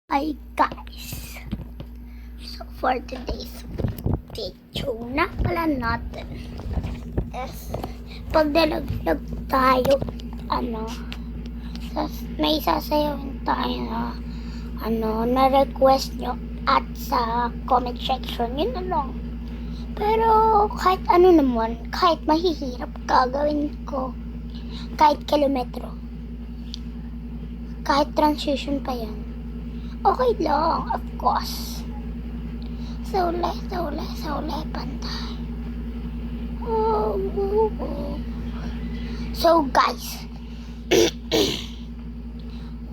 Hi guys! So for today's video na pala natin is pagdalaglag tayo may sasayawin tayo na na-request nyo at sa comment section, yun na lang. Pero kahit ano naman, kahit mahihirap gagawin ko, kahit kilometro, kahit transition pa yan, okay lang, of course. So pantay. So guys,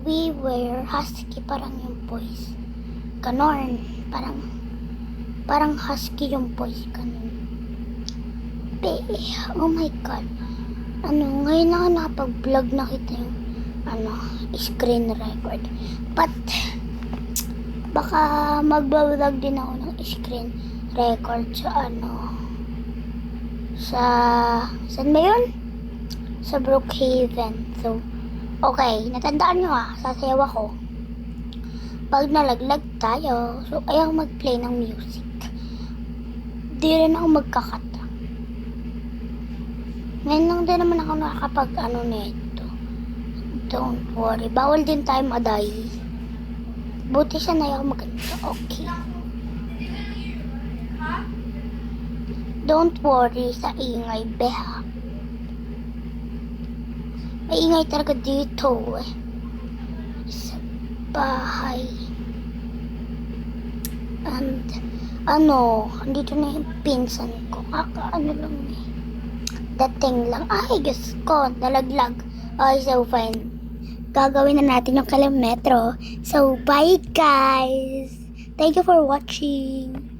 we were husky, parang yung voice. Ganon, parang husky yung voice, ganon. Oh my god. Ngayon na nakapag-vlog na kita yung screen record. But baka magbablog din ako ng screen record saan ba yun? Sa Brookhaven. So, okay, natandaan nyo sasayaw ako pag nalaglag tayo. So, ayaw mag-play ng music. Di rin ako magkakata. Ngayon lang din naman ako nakakapag nito. Don't worry, bawal din tayo maday. Buti siya na yung maganda. Okay. Don't worry sa ingay, beha. May ingay talaga dito sa bahay. And andito na yung pinsan ko. Lang dating lang. Ay, Diyos ko, nalaglag. Okay, so fine. Gagawin na natin yung kilometro. So, bye guys! Thank you for watching!